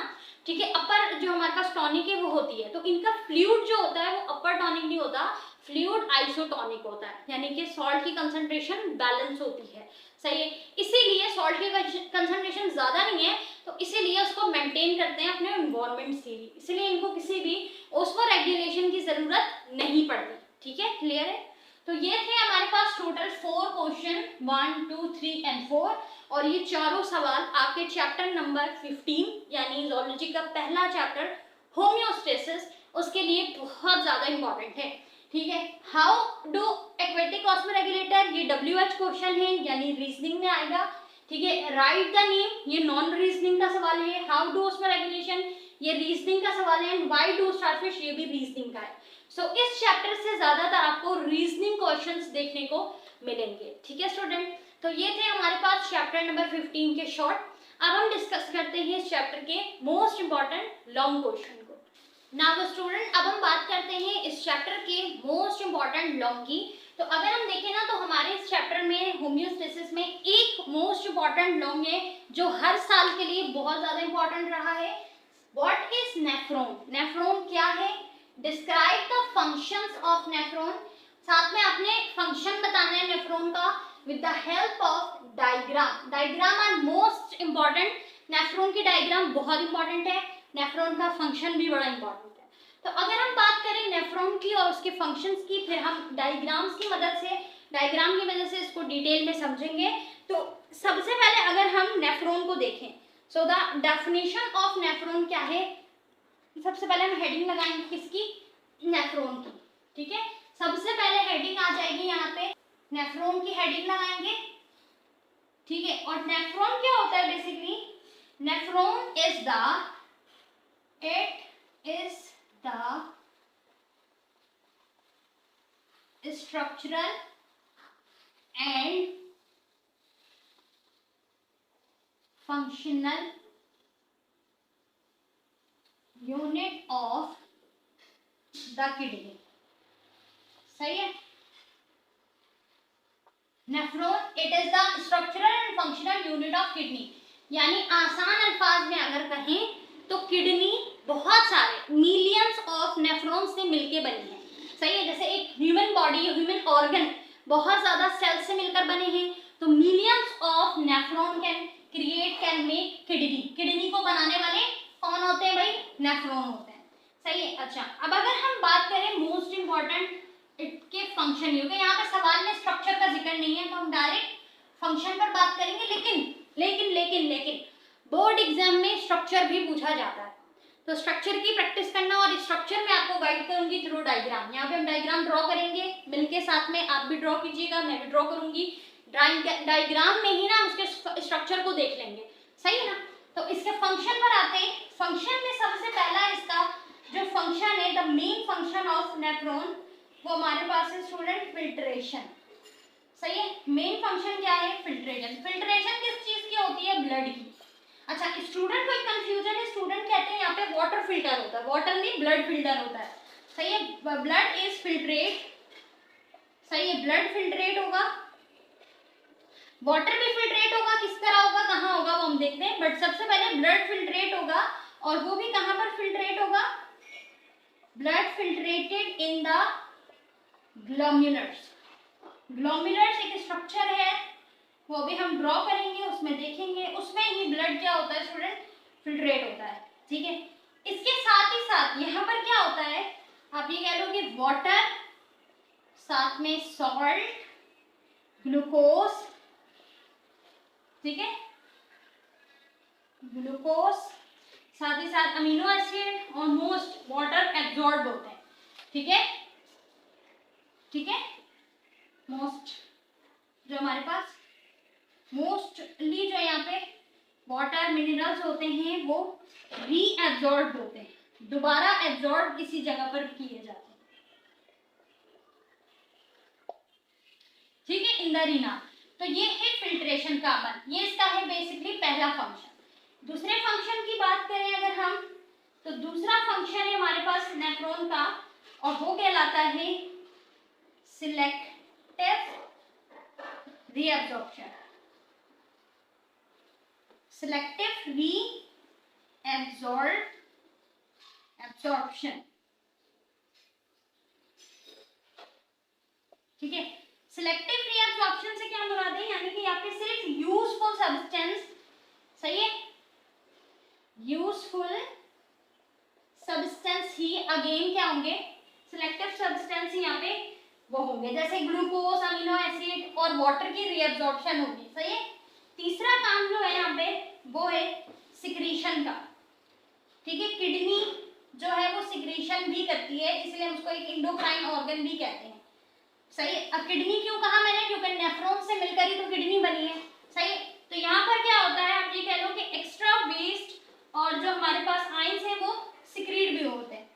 ठीक है, अपर जो हमारे पास टॉनिक है वो होती है, तो इनका फ्लूइड जो होता है वो अपर टॉनिक नहीं होता, फ्लूइड आइसोटोनिक होता है, यानी कि सॉल्ट की कंसंट्रेशन बैलेंस होती है। सही है, इसीलिए सॉल्ट की कंसंट्रेशन ज्यादा नहीं है तो इसीलिए उसको मेंटेन करते हैं अपने एनवायरनमेंट से ही, इसलिए इनको किसी भी ऑस्मोरेगुलेशन की जरूरत नहीं पड़ती। ठीक है, क्लियर है। तो ये थे हमारे पास टोटल 4 क्वेश्चन 1, 2, 3 एंड 4, और ये चारों सवाल आपके चैप्टर नंबर 15 यानी ज़ूलॉजी का पहला चैप्टर होम्योस्टेसिस, उसके लिए बहुत ज्यादा इंपॉर्टेंट है। ठीक है, हाउ डू एक्वेटिक ऑस्मोरेगुलेटर, ये WH क्वेश्चन है यानी रीजनिंग में आएगा। ठीक है, राइट द नेम, ये नॉन रीजनिंग का सवाल है। हाउ डू ऑस्मोरेगुलेशन, ये रीजनिंग का सवाल है। एंड व्हाई डू स्टारफिश, ये भी रीजनिंग का है। सो इस चैप्टर से ज्यादातर आपको रीजनिंग क्वेश्चंस देखने को मिलेंगे। ठीक है स्टूडेंट, तो ये थे हमारे पास चैप्टर नंबर 15 के शॉर्ट। अब हम डिस्कस करते हैं इस चैप्टर के मोस्ट इंपॉर्टेंट लॉन्ग क्वेश्चन को। नाउ स्टूडेंट, अब हम बात करते हैं इस चैप्टर के मोस्ट इंपॉर्टेंट लॉन्ग की। तो अगर हम देखें ना तो हमारे इस चैप्टर में होम्योस्टेसिस में एक मोस्ट इंपॉर्टेंट लॉन्ग है जो हर साल के लिए बहुत ज्यादा इंपॉर्टेंट रहा है। व्हाट इज नेफ्रॉन, नेफ्रॉन क्या है, describe the functions of nephron, साथ में आपने फंक्शन बताना है नेफ्रॉन का with the help of diagram. Diagram are most important, nephron की डायग्राम बहुत इंपॉर्टेंट है, नेफ्रॉन का फंक्शन भी बड़ा इंपॉर्टेंट है। तो अगर हम बात करें नेफ्रॉन की और उसके फंक्शंस की, फिर हम डायग्राम की मदद से इसको डिटेल में समझेंगे। तो सबसे पहले अगर हम नेफ्रॉन को देखें, so the definition of nephron क्या है, सबसे पहले हम हेडिंग लगाएंगे किसकी, नेफ्रॉन की। ठीक है, सबसे पहले हेडिंग आ जाएगी यहाँ पे, नेफ्रॉन की हेडिंग लगाएंगे। ठीक है, और नेफ्रॉन क्या होता है basically, nephron is the structural and functional unit of the kidney। सही है, nephron it is the structural and functional unit of kidney, यानी आसान अल्फाज में अगर कहें तो किडनी बहुत सारे मिलियंस ऑफ नेफ्रॉन्स से मिलके बनी है। सही है, जैसे एक ह्यूमन बॉडी, ह्यूमन ऑर्गन बहुत ज्यादा सेल्स से मिलकर बने हैं, तो millions of nephron can make kidney. Kidney को बनाने वाले कौन होते हैं भाई, नेफ्रॉन होते हैं। सही है, अच्छा अब अगर हम बात करें मोस्ट इंपॉर्टेंट इसके फंक्शन, क्योंकि यहाँ पे सवाल में स्ट्रक्चर का जिक्र नहीं है तो हम डायरेक्ट फंक्शन पर बात करेंगे। लेकिन बोर्ड एग्जाम में स्ट्रक्चर भी पूछा जाता है, तो स्ट्रक्चर की प्रैक्टिस करना, और स्ट्रक्चर में आपको गाइड करूंगी थ्रू डायग्राम। यहाँ पे हम डायग्राम ड्रॉ करेंगे मिलके, साथ में आप भी ड्रॉ कीजिएगा, मैं भी ड्रॉ करूंगी। डायग्राम में ही ना उसके स्ट्रक्चर को देख लेंगे। सही है ना, तो इसके फंक्शन पर आते हैं। फंक्शन में सबसे पहला इसका जो फंक्शन है, the main function of nephron, वो हमारे पास है स्टूडेंट फिल्ट्रेशन। सही है, मेन फंक्शन क्या है, फिल्ट्रेशन। फिल्ट्रेशन किस चीज की होती है, ब्लड की। अच्छा, स्टूडेंट को एक कंफ्यूजन है, स्टूडेंट कहते हैं यहाँ पे वाटर फिल्टर होता है, वाटर नहीं ब्लड फिल्टर होता है। सही है, ब्लड इज फिल्ट्रेट। सही है, ब्लड फिल्ट्रेट होगा, वाटर भी फिल्ट्रेट होगा, किस तरह होगा, कहाँ होगा वो हम देखते हैं, बट सबसे पहले ब्लड फिल्ट्रेट होगा, और वो भी कहाँ पर फिल्ट्रेट होगा, ब्लड फिल्ट्रेटेड इन द ग्लोम्युलर्स। ग्लोम्युलर्स एक स्ट्रक्चर है, वो भी हम ड्रॉ करेंगे, उसमें देखेंगे, उसमें ही ब्लड क्या होता है स्टूडेंट, फिल्ट्रेट होता है। ठीक है, इसके साथ ही साथ यहाँ पर क्या होता है, आप ये कह लो कि वाटर, साथ में सॉल्ट, ग्लूकोज, ठीक है, ग्लूकोज, साथ ही साथ अमीनो एसिड और मोस्ट वाटर एब्जॉर्ब होते हैं। ठीक है, ठीक है, मोस्ट जो हमारे पास मोस्टली जो यहाँ पे वाटर मिनरल्स होते हैं वो रीएब्जॉर्ब होते हैं, दोबारा एब्जॉर्ब किसी जगह पर किए जाते हैं। ठीक है, इन द रीना। तो ये है फिल्ट्रेशन का अमल, ये इसका है बेसिकली पहला फंक्शन। दूसरे फंक्शन की बात करें अगर हम, तो दूसरा फंक्शन है हमारे पास नेफ्रॉन का, और वो कहलाता है सिलेक्टिव रीअब्जॉर्प्शन। सिलेक्टिव रीअब्जॉर्प्शन, ठीक है। सिलेक्टिव रीअब्जॉर्प्शन से क्या मुराद है, यानी कि यहाँ पे सिर्फ यूजफुल सब्सटेंस, सही है, यूजफुल सब्सटेंस ही अगेन क्या होंगे, सिलेक्टिव सब्सटेंस ही यहाँ पे वो होंगे, जैसे ग्लूकोज, अमीनो एसिड और वाटर की रीअब्जॉर्प्शन होगी। सही है। तीसरा काम जो है यहाँ पे वो है सिक्रीशन का। ठीक है, किडनी जो है वो सिक्रीशन भी करती है, इसलिए हम उसको एक इंडोक्राइन ऑर्गन भी कहते हैं। सही है। अब किडनी क्यों कहा मैंने, क्योंकि नेफ्रॉन से मिलकर ही तो किडनी बनी है। सही है। तो यहाँ पर क्या होता है, आप ये कह लो कि एक्स्ट्रा वेस्ट और जो हमारे पास आइंस है वो सिक्रीट भी होते हैं।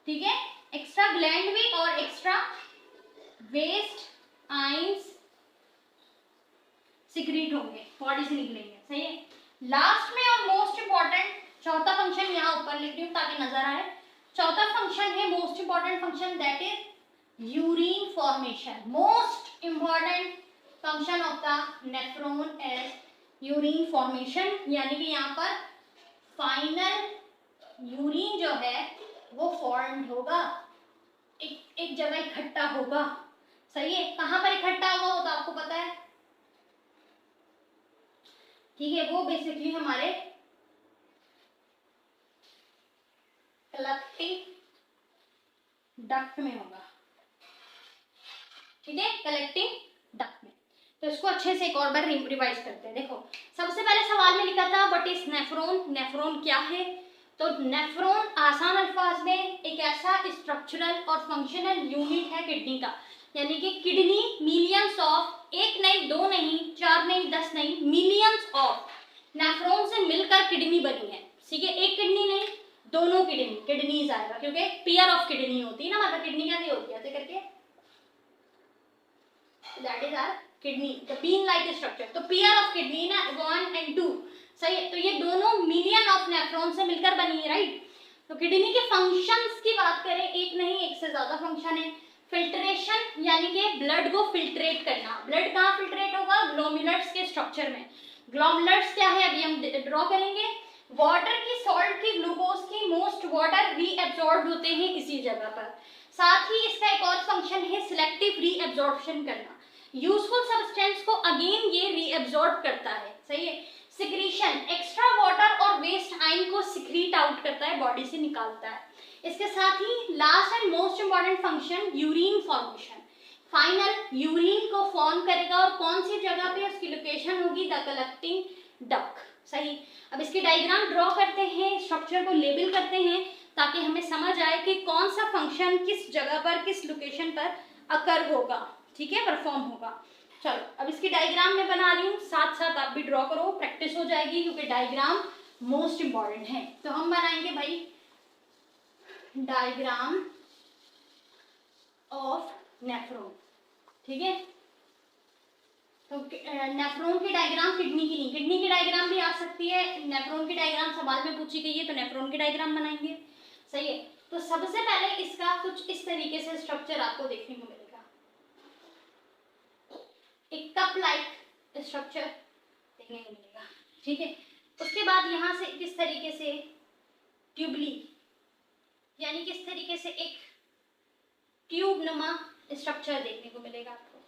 ठीक है, एक्स्ट्रा ग्लैंड भी और एक्स्ट्रा वेस्ट आइंस सिक्रीट होंगे, बॉडी से निकलेंगे। सही है। लास्ट में और मोस्ट इंपॉर्टेंट चौथा फंक्शन यहाँ ऊपर लिख रही हूँ ताकि नजर आए। चौथा फंक्शन है most important function, that is urine formation. Most important function of the nephron is urine formation, यानी कि यहाँ पर फाइनल यूरिन जो है वो फॉर्म होगा, एक जगह इकट्ठा होगा। सही है। कहाँ पर इकट्ठा होगा वो तो आपको पता है। ठीक है, वो बेसिकली हमारे कलेक्टिंग डक्ट में होगा। ठीक है, कलेक्टिंग डक्ट में। तो इसको अच्छे से एक और बार रिवाइज करते हैं। देखो, सबसे पहले सवाल में लिखा था व्हाट इज नेफ्रॉन, नेफ्रॉन क्या है। तो नेफ्रॉन आसान अल्फाज में एक ऐसा स्ट्रक्चरल और फंक्शनल यूनिट है किडनी का, यानी कि किडनी मिलियंस ऑफ, एक नहीं, दो नहीं, चार नहीं, 10 नहीं, मिलियंस ऑफ नेफ्रॉन से मिलकर किडनी बनी है। ठीक है, एक किडनी नहीं, दोनों किडनीज आएगा, क्योंकि पेयर ऑफ किडनी होती है ना, मतलब किडनी कैसे होती है ऐसे करके, that is our kidney, the bean like structure. तो पेयर ऑफ किडनी ना, 1 and 2। सही है। तो ये दोनों मिलियन ऑफ नेफ्रॉन से मिलकर बनी है, राइट। तो किडनी के फंक्शंस की बात करें, एक नहीं एक से ज्यादा फंक्शन है। फिल्ट्रेशन, यानी कि ब्लड को फिल्ट्रेट करना। ब्लड कहाँ फिल्ट्रेट होगा, ग्लोम्युलर्स के स्ट्रक्चर में। ग्लोम्युलर्स क्या है अभी हम ड्रॉ करेंगे। वाटर की, सॉल्ट की, ग्लूकोज की, मोस्ट वाटर रीएब्जॉर्ब होते हैं इसी जगह पर। साथ ही इसका एक और फंक्शन है सिलेक्टिव रीएब्जॉर्प्शन करना। यूजफुल सब्सटेंस को अगेन ये रीएब्जॉर्ब करता है। सही है। सिक्रीशन, एक्स्ट्रा वाटर और वेस्ट आयन को सिक्रीट आउट करता है, बॉडी से निकालता है। इसके साथ ही last and most important function urine formation. Final urine को फॉर्म करेगा और कौन सी जगह पे उसकी लोकेशन होगी, द कलेक्टिंग डक्ट। सही। अब इसकी डायग्राम ड्रॉ करते हैं, स्ट्रक्चर को लेबल करते हैं ताकि हमें समझ आए कि कौन सा फंक्शन किस जगह पर, किस लोकेशन पर अकर होगा। ठीक है, परफॉर्म होगा। चलो, अब इसकी डायग्राम में बना रही हूँ, साथ साथ आप भी ड्रॉ करो, प्रैक्टिस हो जाएगी, क्योंकि डायग्राम मोस्ट इंपॉर्टेंट है। तो हम बनाएंगे भाई डायग्राम ऑफ नेफ्रॉन। ठीक है, तो नेफ्रॉन की डायग्राम किडनी की नहीं, किडनी की डायग्राम भी आ सकती है, नेफ्रॉन की डायग्राम सवाल में पूछी गई है तो नेफ्रॉन की डायग्राम बनाएंगे। सही है। तो सबसे पहले इसका कुछ इस तरीके से स्ट्रक्चर आपको देखने को मिलेगा, एक कप लाइक स्ट्रक्चर देखने को मिलेगा। ठीक है। उसके बाद यहाँ से किस तरीके से ट्यूबली, यानी कि इस तरीके से एक ट्यूब नुमा स्ट्रक्चर देखने को मिलेगा आपको,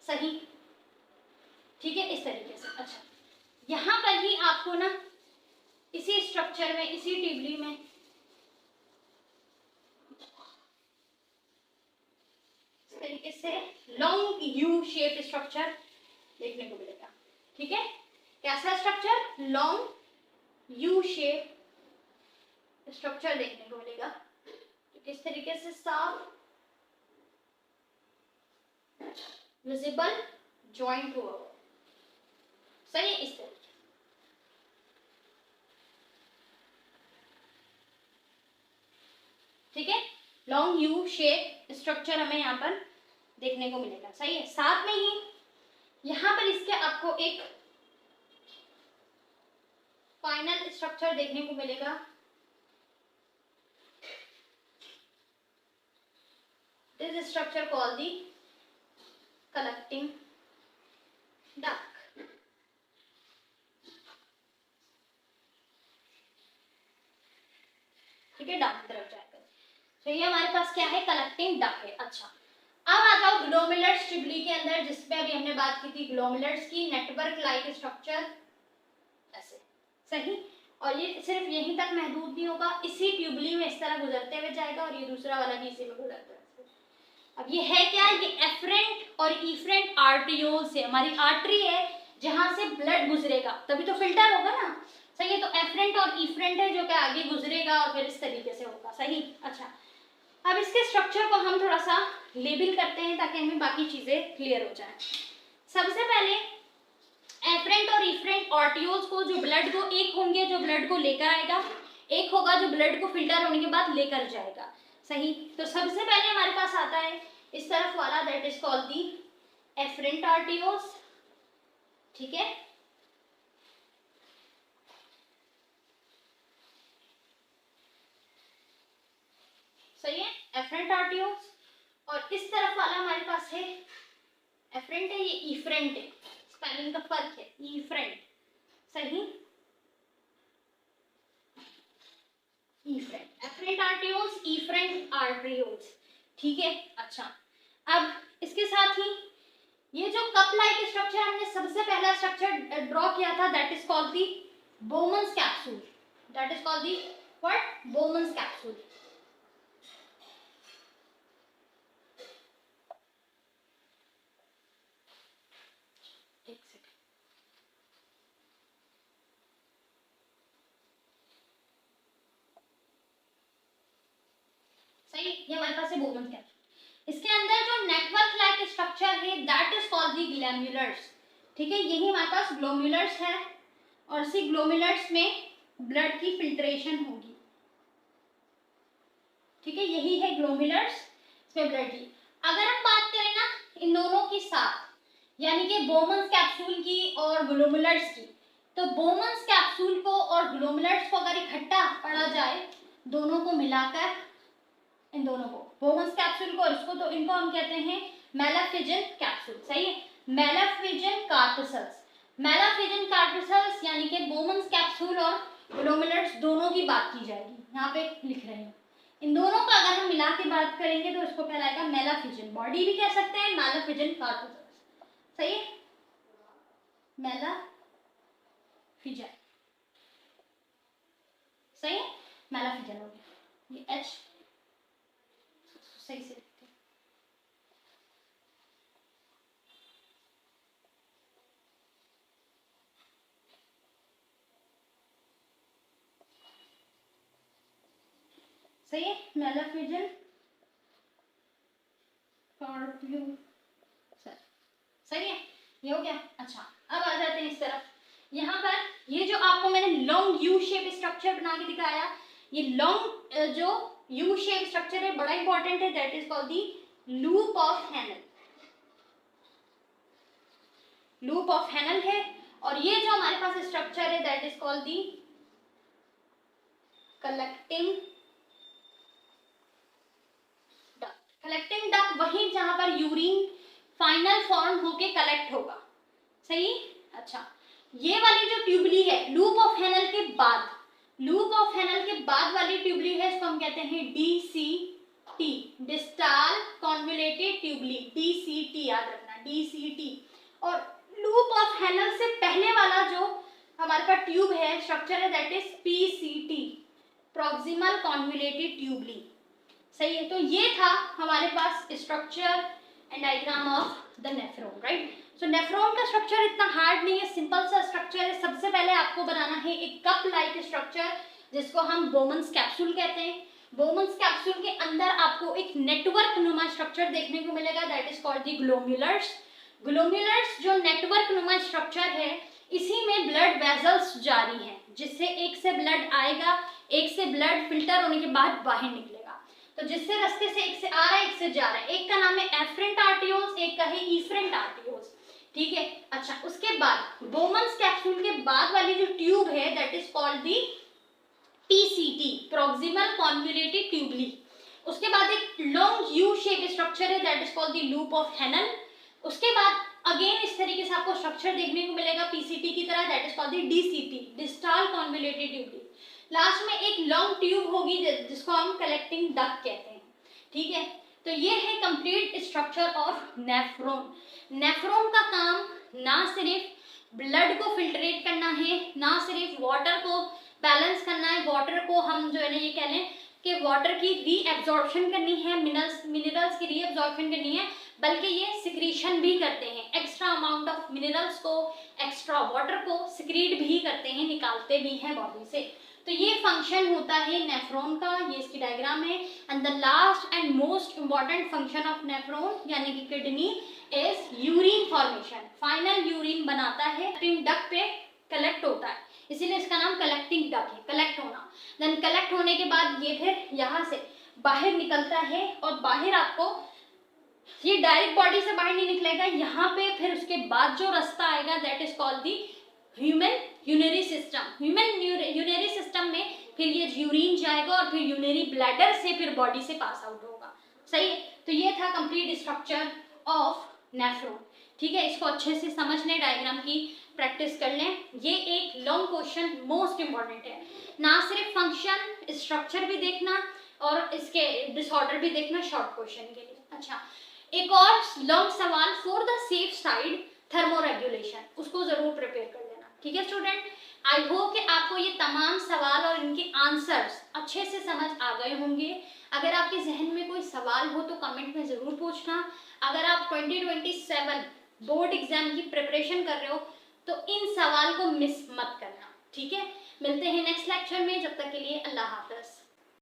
सही, ठीक है, इस तरीके से। अच्छा, यहाँ पर ही आपको ना इसी स्ट्रक्चर में, इसी टिबली में इस तरीके से लॉन्ग यू शेप स्ट्रक्चर देखने को मिलेगा, ठीक है। कैसा structure? Long U shape structure देखने को मिलेगा, किस तरीके से साफ विजिबल जॉइंट हुआ, सही है, इस तरीके, ठीक है। लॉन्ग यू शेप स्ट्रक्चर हमें यहाँ पर देखने को मिलेगा, सही है। साथ में ही यहाँ पर इसके आपको एक फाइनल स्ट्रक्चर देखने को मिलेगा, this structure called the collecting duct, ठीक है, डक्ट की तरफ जाएगा। तो ये हमारे पास क्या है? कलेक्टिंग डक्ट है। अच्छा, अब आ जाओ ग्लोमेरुलस ट्यूबुली के अंदर, जिसपे अभी हमने बात की थी ग्लोमेरुलस की, नेटवर्क लाइक स्ट्रक्चर ऐसे, सही। और ये सिर्फ यहीं तक महदूद नहीं होगा, इसी ट्यूबुली में इस तरह गुजरते हुए जाएगा और ये दूसरा वाला भी इसी में गुजरता है। अब ये है क्या? ये एफरेंट और इफरेंट आर्टरियोल से, हमारी आर्टरी है जहां से ब्लड गुजरेगा, तभी तो फिल्टर होगा ना, सही है। तो एफरेंट और इफरेंट है जो कि आगे गुजरेगा और फिर इस तरीके से होगा, सही। अच्छा, अब इसके स्ट्रक्चर को हम थोड़ा सा लेबल करते हैं ताकि हमें बाकी चीजें क्लियर हो जाए। सबसे पहले एफरेंट और इफरेंट आर्टरियोल्स को, जो ब्लड को, एक होंगे जो ब्लड को लेकर आएगा, एक होगा जो ब्लड को फिल्टर होने के बाद लेकर जाएगा, सही। तो सबसे पहले हमारे पास आता है इस तरफ वाला, that is called the efferent arterioles, ठीक है। सही है, एफरेंट आर्टरियोल्स। और इस तरफ वाला हमारे पास है एफरेंट है, ये इफरेंट है, स्पेलिंग का फर्क है, इफरेंट, सही, afferent, efferent arterioles, afferent arterioles, ठीक है। अच्छा, अब इसके साथ ही ये जो कप लाइक स्ट्रक्चर हमने सबसे पहला स्ट्रक्चर ड्रॉ किया था, that is called the Bowman's capsule, that is called the what? Bowman's capsule. सही, ये हमारे पास है बोमन्स कैप्सूल। इसके अंदर जो नेटवर्क लाइक स्ट्रक्चर है, दैट इज कॉल्ड दी ग्लैम्युलर्स, ठीक है। यही हमारे पास ग्लोम्युलर्स है और इसी ग्लोम्युलर्स में ब्लड की फिल्ट्रेशन होगी, ठीक है, यही है ग्लोम्युलर्स, इसमें ब्लड की। अगर हम बात करें ना इन दोनों की साथ, यानी कि बोमन्स कैप्सूल की और ग्लोम्युलर्स की, तो बोमन्स कैप्सूल को और ग्लोम्युलर्स को अगर इकट्ठा पढ़ा जाए, दोनों को मिलाकर, इन दोनों को, बोमन्स कैप्सूल को और इसको, तो इनको हम कहते हैं मेलाफिजन कैप्सूल, सही है, मेलाफिजन कार्टिसल्स। मेलाफिजन कार्टिसल्स यानी कि बोमन्स कैप्सूल और ग्लोम्युलर्स दोनों की बात की जाएगी, यहाँ पे लिख रहे हैं। इन दोनों का अगर हम मिला के बात करेंगे तो इसको कहलाएगा मेलाफिजन, बॉडी भी कह सकते हैं, मेलाफिजन कार्टिसल्स, सही है, मेलाफिजन, सही है, मेलाफिजन हो गया, ये एच सही से लिखते हैं। सही है, मेलाफिजन कार्टिसल्स, सही है, ये हो गया। अच्छा, अब आ जाते हैं इस तरफ, यहाँ पर ये जो आपको मैंने लॉन्ग यू शेप स्ट्रक्चर बना के दिखाया, ये लॉन्ग जो यू शेप स्ट्रक्चर है बड़ा इंपॉर्टेंट है, that is called the loop of Henle, loop of Henle है। और ये जो हमारे पास स्ट्रक्चर है that is called the collecting duct. Collecting duct वही जहां पर यूरिन फाइनल फॉर्म होके कलेक्ट होगा, सही। अच्छा, ये वाली जो ट्यूबुली है लूप ऑफ हैनल के बाद, लूप ऑफ हेनल के बाद वाली ट्यूबली है इसको हम कहते हैं DCT, डिस्टल कॉन्वोल्यूटेड ट्यूबली, DCT याद रखना, DCT। और लूप ऑफ हेनल से पहले वाला जो हमारे पास ट्यूब है, स्ट्रक्चर है, that is PCT, proximal convoluted tubule. सही है, तो ये था हमारे पास structure and diagram of the nephron, right. So nephron का स्ट्रक्चर इतना हार्ड नहीं है, सिंपल सा स्ट्रक्चर है। सबसे पहले आपको बनाना है एक कप लाइक स्ट्रक्चर जिसको हम बोमन्स कैप्सूल कहते हैं। बोमन्स कैप्सूल के अंदर आपको एक नेटवर्क नुमा स्ट्रक्चर देखने को मिलेगा, दैट इज कॉल्ड द ग्लोम्युलर्स। ग्लोम्युलर्स जो नेटवर्क नुमा स्ट्रक्चर है, इसी में ब्लड वेजल्स जारी हैं, जिससे एक से ब्लड आएगा, एक से ब्लड फिल्टर होने के बाद बाहर निकलेगा। तो जिससे रास्ते से एक से आ रहा है, एक से जा रहा है, एक का नाम है एफरेंट आर्टियोल्स, एक का है इफरेंट आर्टियोल्स, ठीक है। अच्छा, उसके बाद बोमन्स कैप्सूल के बाद वाली जो ट्यूब है that is called the PCT, proximal convoluted tubule. उसके बाद एक लॉन्ग यू शेप स्ट्रक्चर है that is called the loop of Henle. उसके बाद अगेन इस तरीके से आपको स्ट्रक्चर देखने को मिलेगा PCT की तरह, that is called the DCT, distal convoluted tubule. Last में एक लॉन्ग ट्यूब होगी जिसको हम कलेक्टिंग डक्ट कहते हैं, ठीक है। तो ये है complete structure of nephron. Nephron का काम ना सिर्फ ब्लड को फिल्ट्रेट करना है, ना सिर्फ वाटर को बैलेंस करना है, वाटर को हम जो है ना ये कह लें कि वाटर की रीएब्जॉर्प्शन करनी है, मिनरल्स की रीएब्जॉर्प्शन करनी है, बल्कि ये सिक्रीशन भी करते हैं। एक्स्ट्रा अमाउंट ऑफ मिनरल्स को, एक्स्ट्रा वाटर को सिक्रीट भी करते हैं, निकालते भी हैं बॉडी से। तो ये फंक्शन होता है नेफ्रॉन का, ये इसकी डायग्राम है। And the last and most important function of nephron यानी कि kidney is urine formation. Final urine बनाता है, डक्ट पे कलेक्ट होता है, इसीलिए इसका नाम कलेक्टिंग डक्ट है, कलेक्ट होना। देन कलेक्ट होने के बाद ये फिर यहाँ से बाहर निकलता है, और बाहर आपको ये डायरेक्ट बॉडी से बाहर नहीं निकलेगा, यहाँ पे फिर उसके बाद जो रास्ता आएगा that is called the human urinary system. Human urinary system में फिर ये यूरिन जाएगा और फिर यूरिनरी ब्लैडर से फिर बॉडी से पास आउट होगा, सही है। तो ये था कंप्लीट स्ट्रक्चर ऑफ नेफ्रॉन, ठीक है। इसको अच्छे से समझ लें, डायग्राम की प्रैक्टिस कर लें। ये एक लॉन्ग क्वेश्चन मोस्ट इंपॉर्टेंट है, ना सिर्फ फंक्शन स्ट्रक्चर भी देखना और इसके डिसऑर्डर भी देखना शॉर्ट क्वेश्चन के लिए। अच्छा, एक और लॉन्ग सवाल, for the safe side thermoregulation, उसको जरूर प्रिपेयर कर लेना, ठीक है स्टूडेंट। आई होप कि आपको ये तमाम सवाल और इनके आंसर्स अच्छे से समझ आ गए होंगे। अगर आपके जहन में कोई सवाल हो तो कमेंट में ज़रूर पूछना। अगर आप 2027 बोर्ड एग्जाम की प्रिपरेशन कर रहे हो तो इन सवाल को मिस मत करना, ठीक है। मिलते हैं नेक्स्ट लेक्चर में, जब तक के लिए अल्लाह हाफ़िज़।